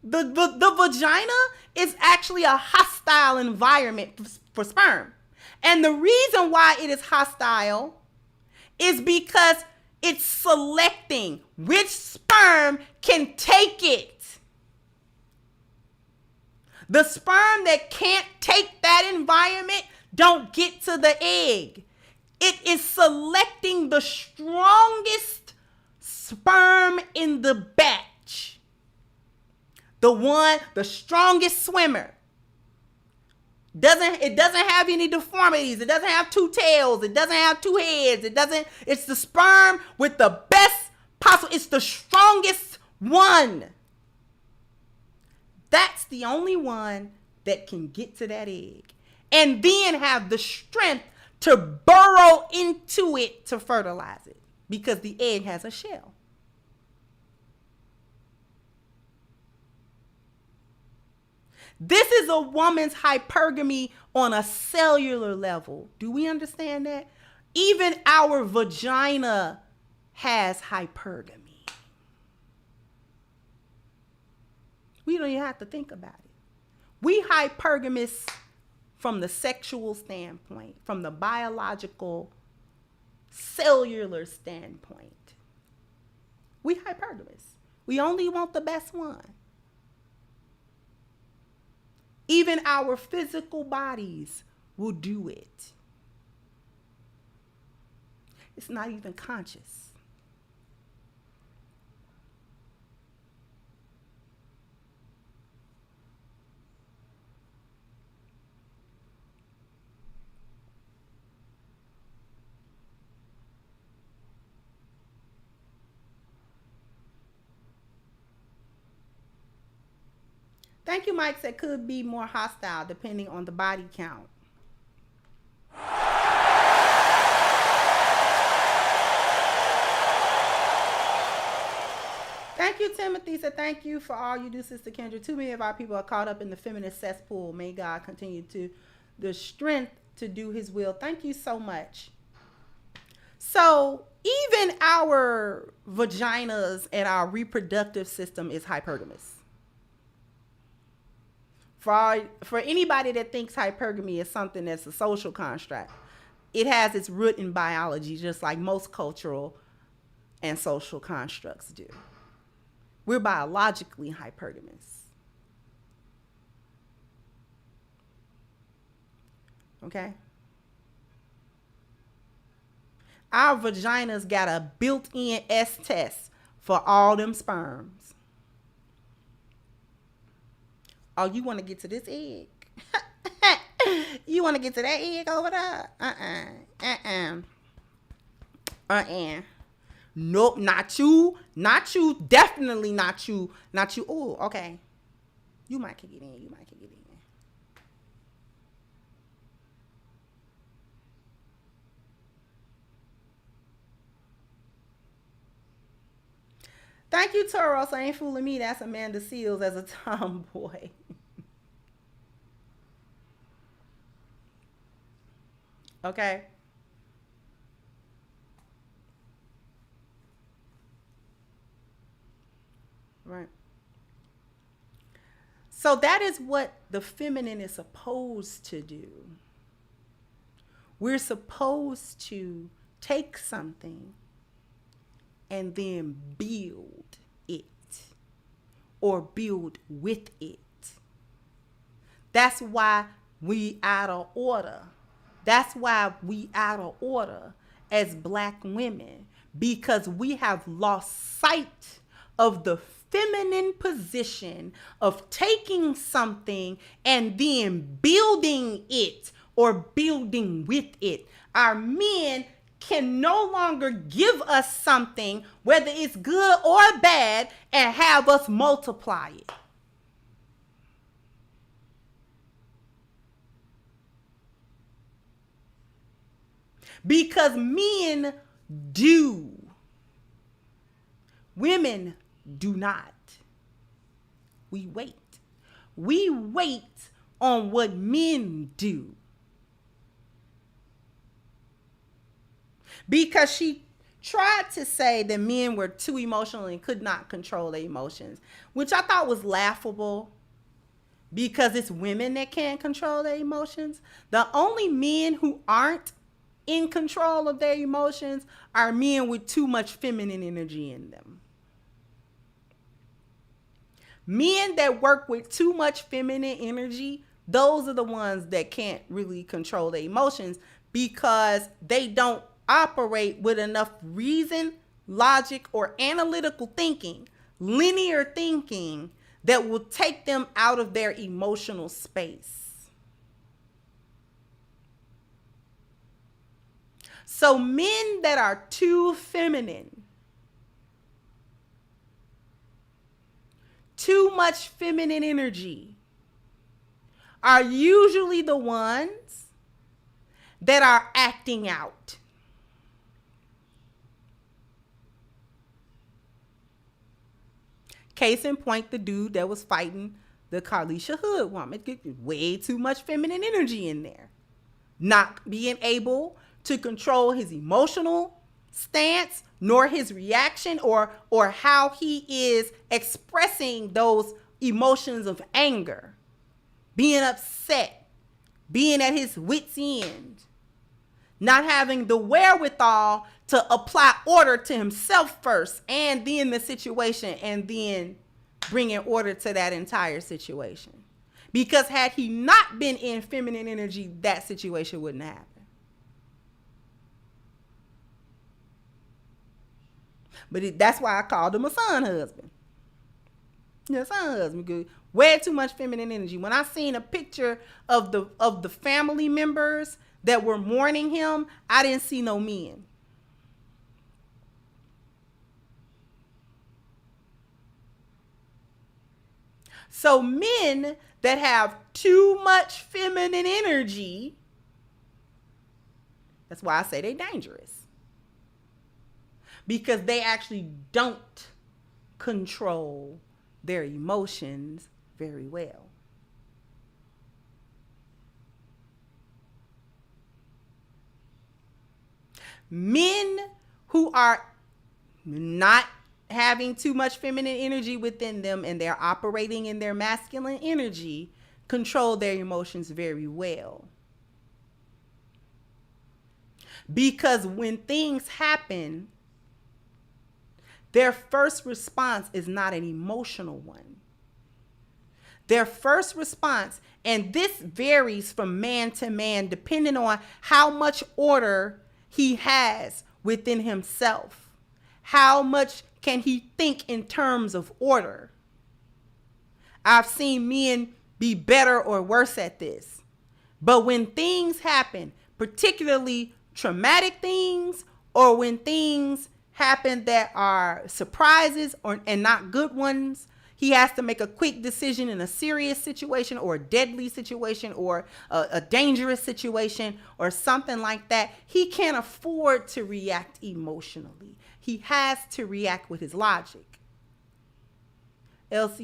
S1: The vagina is actually a hostile environment for sperm. And the reason why it is hostile is because it's selecting which sperm can take it. The sperm that can't take that environment don't get to the egg. It is selecting the strongest sperm in the batch. The strongest swimmer. It doesn't have any deformities. It doesn't have two tails. It doesn't have two heads. It's the sperm with the best possible. It's the strongest one. That's the only one that can get to that egg and then have the strength to burrow into it to fertilize it because the egg has a shell. This is a woman's hypergamy on a cellular level. Do we understand that? Even our vagina has hypergamy. We don't even have to think about it. We hypergamous from the sexual standpoint, from the biological, cellular standpoint. We hypergamous. We only want the best one. Even our physical bodies will do it. It's not even conscious. Thank you, Mike said could be more hostile depending on the body count. Thank you, Timothy said thank you for all you do, Sister Kendra. Too many of our people are caught up in the feminist cesspool. May God continue to the strength to do his will. Thank you so much. So even our vaginas and our reproductive system is hypergamous. For anybody that thinks hypergamy is something that's a social construct, it has its root in biology, just like most cultural and social constructs do. We're biologically hypergamous. Okay? Our vaginas got a built-in S-test for all them sperms. Oh, you want to get to this egg? You want to get to that egg over there? Nope, not you. Not you. Definitely not you. Not you. Oh, okay. You might can get in. You might can get in. Thank you, Tauros. I ain't fooling me. That's Amanda Seals as a tomboy. Okay. Right. So that is what the feminine is supposed to do. We're supposed to take something and then build it or build with it. That's why we out of order. That's why we out of order as Black women, because we have lost sight of the feminine position of taking something and then building it or building with it. Our men can no longer give us something, whether it's good or bad, and have us multiply it. Because men do. Women do not. We wait. We wait on what men do. Because she tried to say that men were too emotional and could not control their emotions, which I thought was laughable because it's women that can't control their emotions. The only men who aren't in control of their emotions are men with too much feminine energy in them. Men that work with too much feminine energy, those are the ones that can't really control their emotions because they don't operate with enough reason, logic, or analytical thinking, linear thinking that will take them out of their emotional space. So men that are too feminine, too much feminine energy, are usually the ones that are acting out. Case in point, the dude that was fighting the Carlisha Hood woman, way too much feminine energy in there. Not being able to control his emotional stance, nor his reaction, or how he is expressing those emotions of anger, being upset, being at his wit's end, not having the wherewithal to apply order to himself first and then the situation, and then bringing order to that entire situation. Because had he not been in feminine energy, that situation wouldn't happen. But that's why I called him a son husband. Yeah, son husband. Good. Way too much feminine energy. When I seen a picture of the family members that were mourning him, I didn't see no men. So men that have too much feminine energy, that's why I say they're dangerous. Because they actually don't control their emotions very well. Men who are not having too much feminine energy within them and they're operating in their masculine energy control their emotions very well. Because when things happen, their first response is not an emotional one. Their first response, and this varies from man to man depending on how much order he has within himself. How much can he think in terms of order? I've seen men be better or worse at this. But when things happen, particularly traumatic things, or when things happen that are surprises and not good ones, he has to make a quick decision in a serious situation or a deadly situation or a dangerous situation or something like that. He can't afford to react emotionally. He has to react with his logic. Else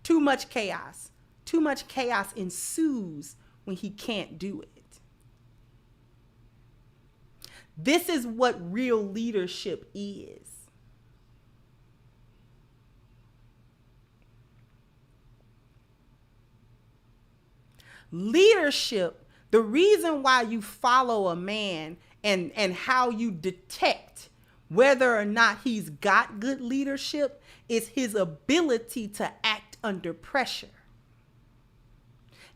S1: too much chaos. Too much chaos ensues when he can't do it. This is what real leadership is. Leadership, the reason why you follow a man and how you detect whether or not he's got good leadership is his ability to act under pressure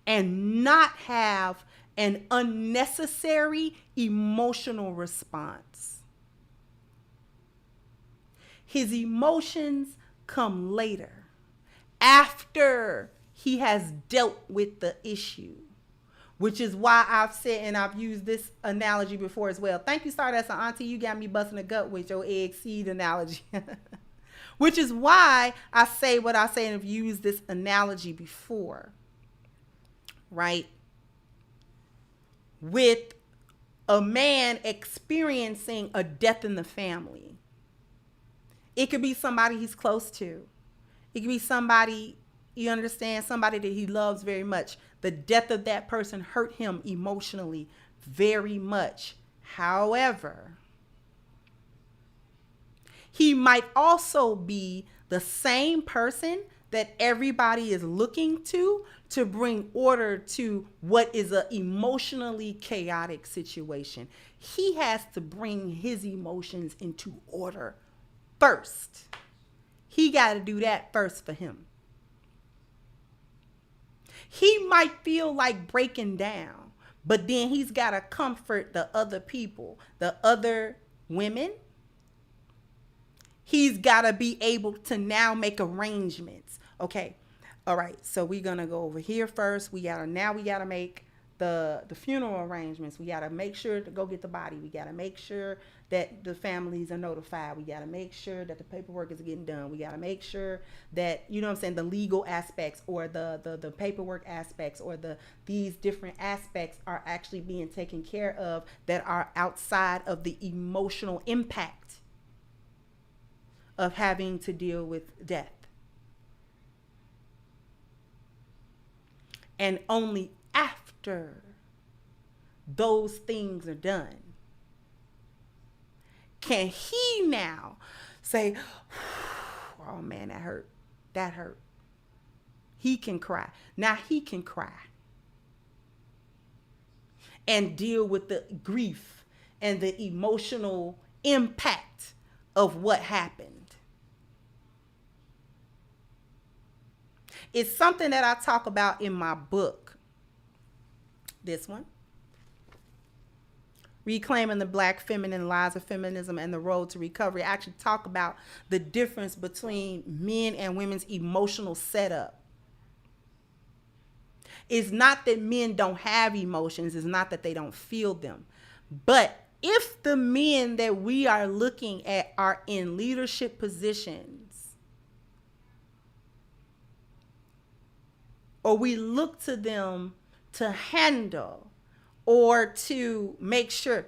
S1: and not have an unnecessary emotional response. His emotions come later, after he has dealt with the issue, which is why I've said, and I've used this analogy before as well. Thank you, Stardust and Auntie. You got me busting a gut with your egg seed analogy. Which is why I say what I say and have used this analogy before. Right? With a man experiencing a death in the family. It could be somebody he's close to. It could be somebody, you understand, somebody that he loves very much. The death of that person hurt him emotionally very much. However, he might also be the same person that everybody is looking to bring order to what is an emotionally chaotic situation. He has to bring his emotions into order first. He got to do that first for him. He might feel like breaking down, but then he's got to comfort the other people, the other women. He's got to be able to now make arrangements. Okay. All right. So we're going to go over here first. We got to make the funeral arrangements. We got to make sure to go get the body. We got to make sure that the families are notified. We got to make sure that the paperwork is getting done. We got to make sure that, you know what I'm saying, the legal aspects or the paperwork aspects or these different aspects are actually being taken care of that are outside of the emotional impact of having to deal with death. And only after those things are done can he now say, oh man, that hurt. That hurt. He can cry. Now he can cry and deal with the grief and the emotional impact of what happened. It's something that I talk about in my book. This one. Reclaiming the Black Feminine Lies of Feminism and the Road to Recovery. I actually talk about the difference between men and women's emotional setup. It's not that men don't have emotions. It's not that they don't feel them. But if the men that we are looking at are in leadership positions, or we look to them to handle or to make sure,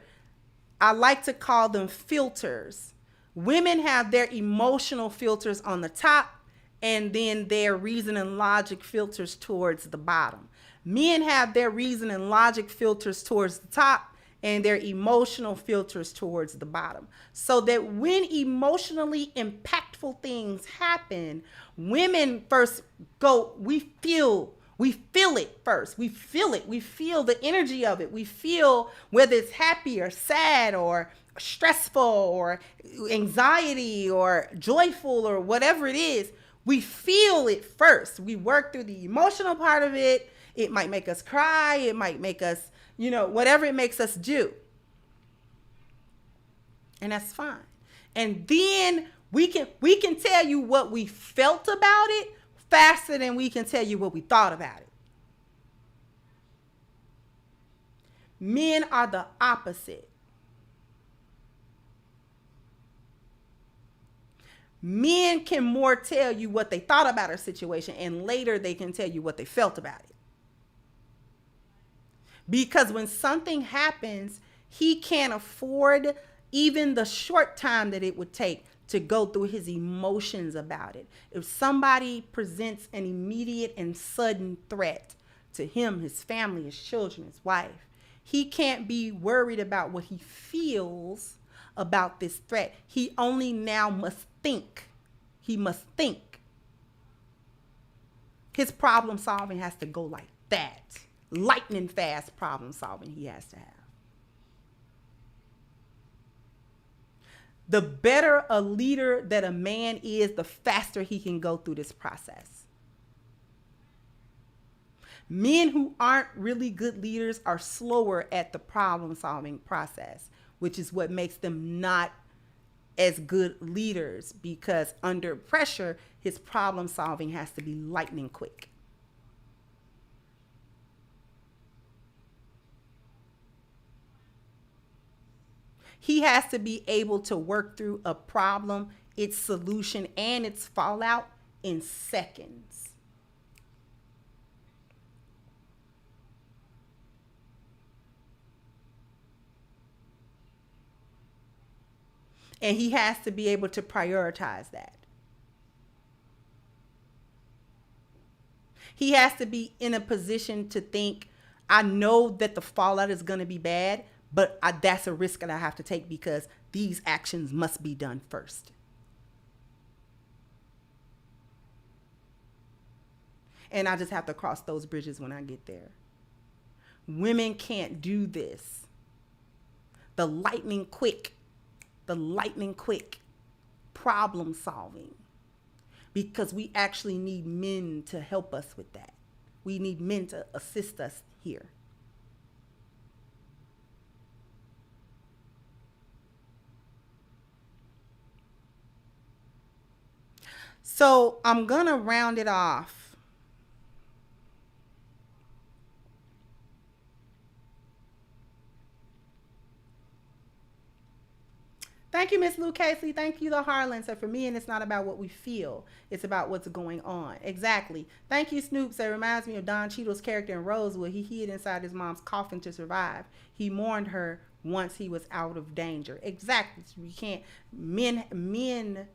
S1: I like to call them filters. Women have their emotional filters on the top and then their reason and logic filters towards the bottom. Men have their reason and logic filters towards the top and their emotional filters towards the bottom. So that when emotionally impactful things happen, women first go, we feel it first. We feel it. We feel the energy of it. We feel whether it's happy or sad or stressful or anxiety or joyful or whatever it is. We feel it first. We work through the emotional part of it. It might make us cry. It might make us, whatever it makes us do. And that's fine. And then we can tell you what we felt about it faster than we can tell you what we thought about it. Men are the opposite. Men can more tell you what they thought about a situation, and later they can tell you what they felt about it. Because when something happens, he can't afford even the short time that it would take to go through his emotions about it. If somebody presents an immediate and sudden threat to him, his family, his children, his wife, he can't be worried about what he feels about this threat. He only now must think. He must think. His problem solving has to go like that. Lightning fast problem solving he has to have. The better a leader that a man is, the faster he can go through this process. Men who aren't really good leaders are slower at the problem solving process, which is what makes them not as good leaders, because under pressure, his problem solving has to be lightning quick. He has to be able to work through a problem, its solution, and its fallout in seconds. And he has to be able to prioritize that. He has to be in a position to think, I know that the fallout is going to be bad, but that's a risk that I have to take because these actions must be done first. And I just have to cross those bridges when I get there. Women can't do this. The lightning quick problem solving, because we actually need men to help us with that. We need men to assist us here. So I'm gonna round it off. Thank you, Miss Lou Casey. Thank you, the Harlan. So for me, and it's not about what we feel. It's about what's going on. Exactly. Thank you, Snoop. So it reminds me of Don Cheadle's character in Rosewood. He hid inside his mom's coffin to survive. He mourned her once he was out of danger. Exactly. So we can't, men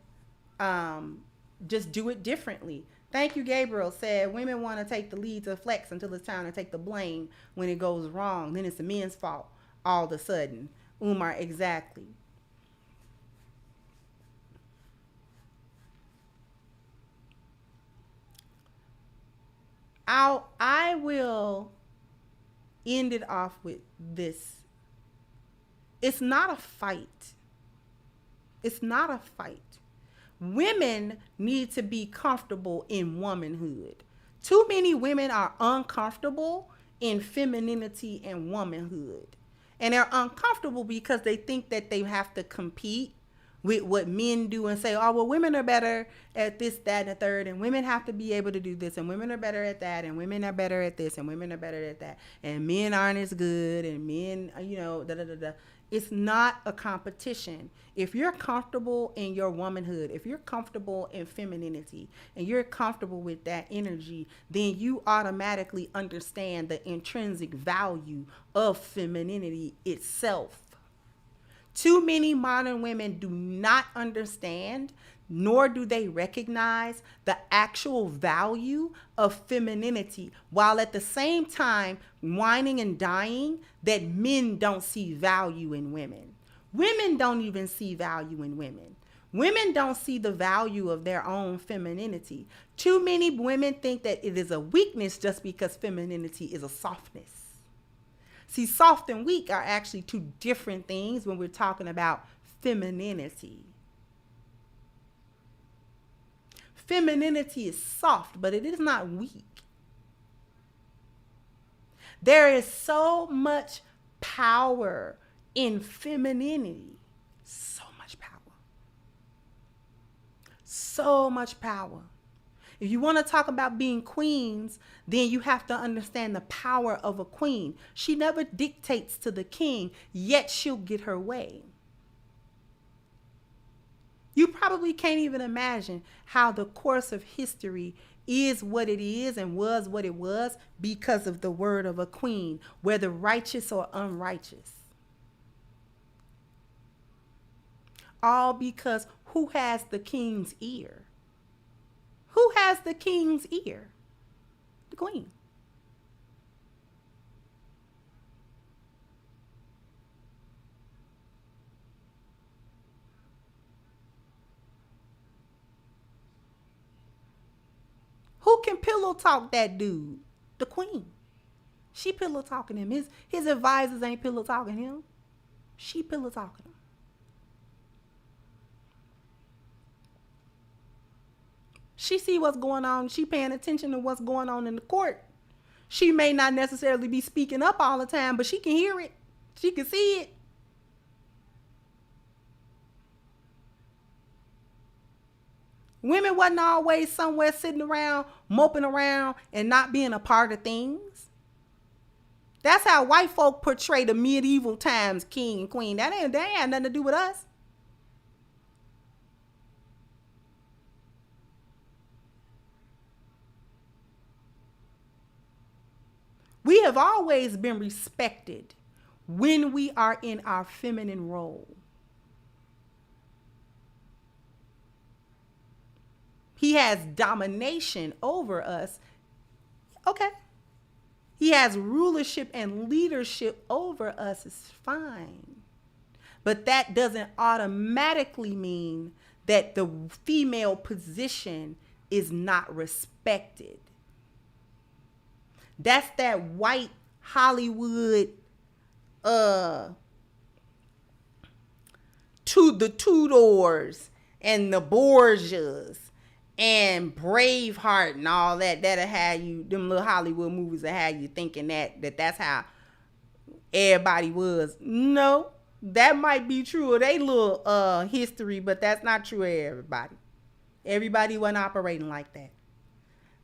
S1: just do it differently. Thank you, Gabriel. Said women want to take the lead to flex until it's time to take the blame when it goes wrong. Then it's the men's fault all of a sudden. Umar, exactly. I will end it off with this. It's not a fight. It's not a fight. Women need to be comfortable in womanhood. Too many women are uncomfortable in femininity and womanhood. And they're uncomfortable because they think that they have to compete with what men do and say, oh, well, women are better at this, that, and the third, and women have to be able to do this, and women are better at that, and women are better at this, and women are better at that, and men aren't as good, and men, da-da-da-da. It's not a competition. If you're comfortable in your womanhood, if you're comfortable in femininity, and you're comfortable with that energy, then you automatically understand the intrinsic value of femininity itself. Too many modern women do not understand, nor do they recognize the actual value of femininity, while at the same time whining and dying that men don't see value in women. Women don't even see value in women. Women don't see the value of their own femininity. Too many women think that it is a weakness just because femininity is a softness. See, soft and weak are actually two different things when we're talking about femininity. Femininity is soft, but it is not weak. There is so much power in femininity. So much power. So much power. If you want to talk about being queens, then you have to understand the power of a queen. She never dictates to the king, yet she'll get her way. You probably can't even imagine how the course of history is what it is and was what it was because of the word of a queen, whether righteous or unrighteous. All because who has the king's ear? Who has the king's ear? The queen. Who can pillow talk that dude? The queen. She pillow talking him. His advisors ain't pillow talking him. She pillow talking him. She see what's going on. She paying attention to what's going on in the court. She may not necessarily be speaking up all the time, but she can hear it. She can see it. Women wasn't always somewhere sitting around, moping around, and not being a part of things. That's how white folk portray the medieval times, king and queen. That ain't nothing to do with us. We have always been respected when we are in our feminine role. He has domination over us. Okay. He has rulership and leadership over us. It's fine. But that doesn't automatically mean that the female position is not respected. That's that white Hollywood, the Tudors and the Borgias and Braveheart and all that. That'll have you, them little Hollywood movies will have you thinking that's how everybody was. No, that might be true of their little history, but that's not true of everybody. Everybody wasn't operating like that.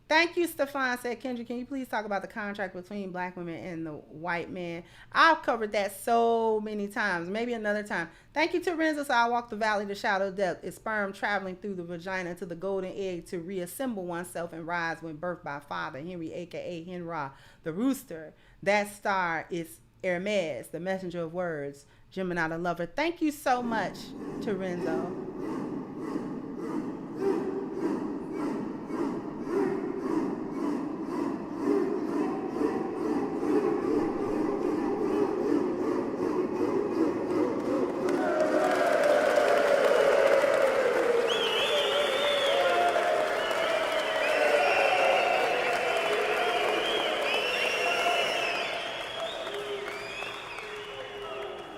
S1: Thank you, Stefan said, Kendra, can you please talk about the contract between black women and the white man? I've covered that so many times. Maybe another time. Thank you to Renzo. So I walk the valley, the shadow of death. Is sperm traveling through the vagina to the golden egg to reassemble oneself and rise when birthed by father Henry, a.k.a. Henra, the rooster. That star is Hermes, the messenger of words, Gemini, the lover. Thank you so much to Renzo.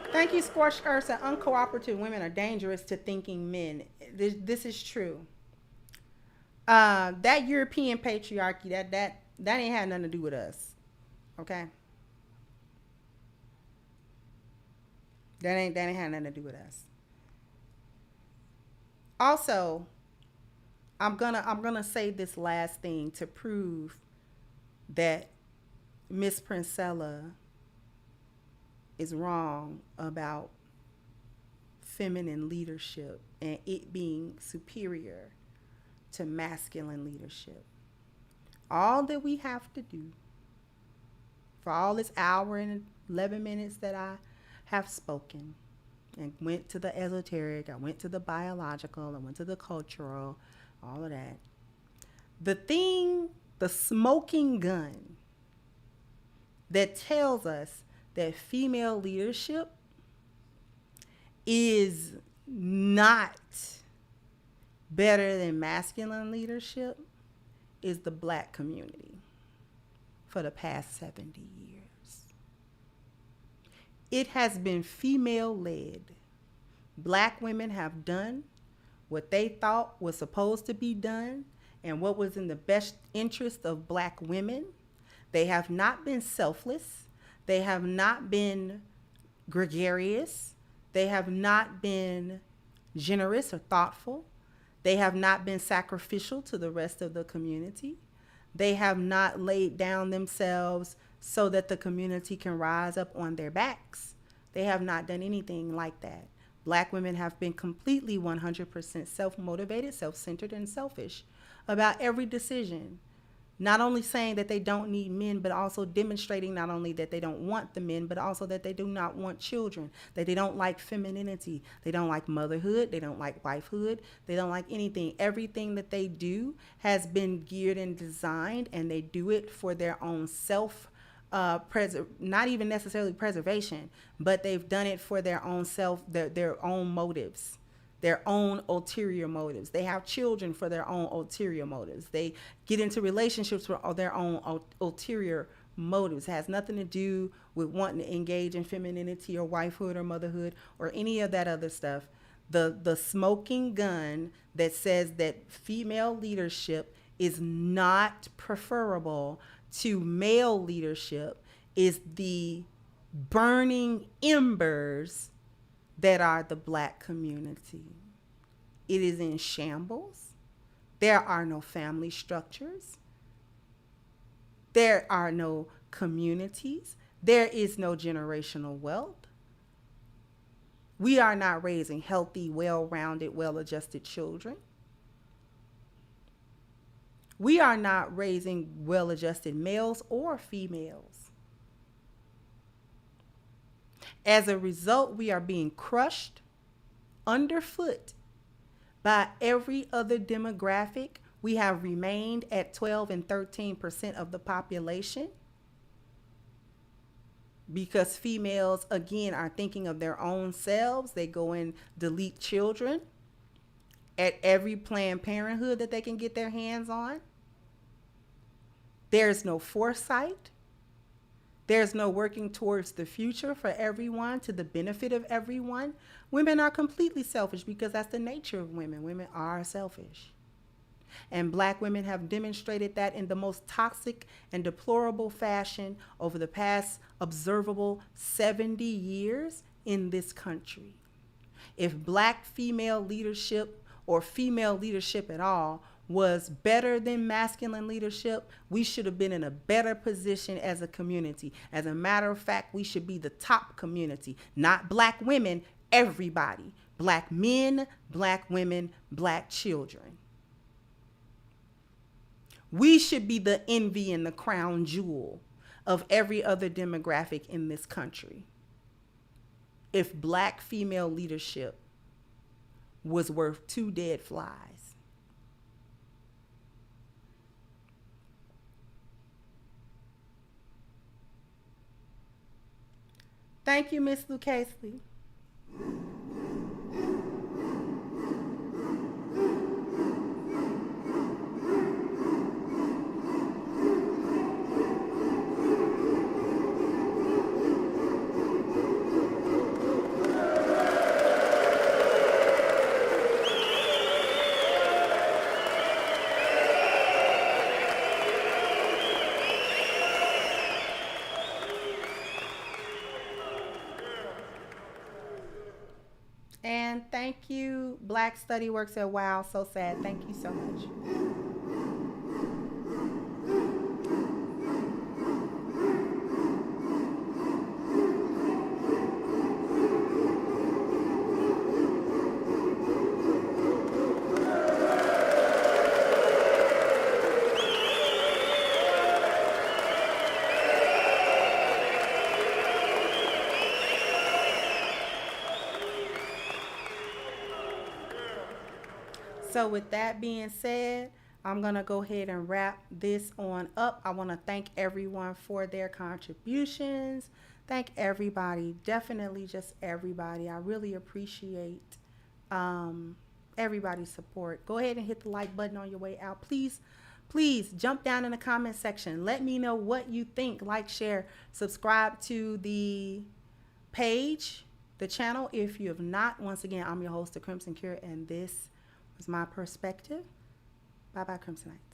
S1: Thank you, Scorched Earth. Uncooperative women are dangerous to thinking men. This is true. That European patriarchy, that ain't had nothing to do with us. Okay? That ain't had nothing to do with us. Also, I'm gonna say this last thing to prove that Miss Princella is wrong about feminine leadership and it being superior to masculine leadership. All that we have to do for all this hour and 11 minutes that I have spoken and went to the esoteric, I went to the biological, I went to the cultural, all of that. The smoking gun that tells us that female leadership is not better than masculine leadership is the black community for the past 70 years. It has been female-led. Black women have done what they thought was supposed to be done and what was in the best interest of black women. They have not been selfless. They have not been gregarious. They have not been generous or thoughtful. They have not been sacrificial to the rest of the community. They have not laid down themselves so that the community can rise up on their backs. They have not done anything like that. Black women have been completely 100% self-motivated, self-centered, and selfish about every decision. Not only saying that they don't need men, but also demonstrating not only that they don't want the men, but also that they do not want children, that they don't like femininity, they don't like motherhood, they don't like wifehood, they don't like anything. Everything that they do has been geared and designed, and they do it for their own not even necessarily preservation, but they've done it for their own their own motives. Their own ulterior motives. They have children for their own ulterior motives. They get into relationships for their own ulterior motives. It has nothing to do with wanting to engage in femininity or wifehood or motherhood or any of that other stuff. The smoking gun that says that female leadership is not preferable to male leadership is the burning embers that are the black community. It is in shambles. There are no family structures. There are no communities. There is no generational wealth. We are not raising healthy, well-rounded, well-adjusted children. We are not raising well-adjusted males or females. As a result, we are being crushed underfoot by every other demographic. We have remained at 12 and 13% of the population because females, again, are thinking of their own selves. They go and delete children at every Planned Parenthood that they can get their hands on. There's no foresight. There's no working towards the future for everyone, to the benefit of everyone. Women are completely selfish because that's the nature of women. Women are selfish. And Black women have demonstrated that in the most toxic and deplorable fashion over the past observable 70 years in this country. If Black female leadership or female leadership at all was better than masculine leadership, we should have been in a better position as a community. As a matter of fact, we should be the top community, not Black women, everybody. Black men, Black women, Black children. We should be the envy and the crown jewel of every other demographic in this country. If Black female leadership was worth 2 dead flies. Thank you, Miss Lucasely. And thank you, Black Study Works at WOW. So sad. Thank you so much. So with that being said, I'm going to go ahead and wrap this on up. I want to thank everyone for their contributions. Thank everybody, definitely just everybody. I really appreciate everybody's support. Go ahead and hit the like button on your way out. Please jump down in the comment section. Let me know what you think. Like, share, subscribe to the page, the channel, if you have not. Once again, I'm your host, The Crimson Cure, and this was my perspective. Bye-bye, Crimsonite.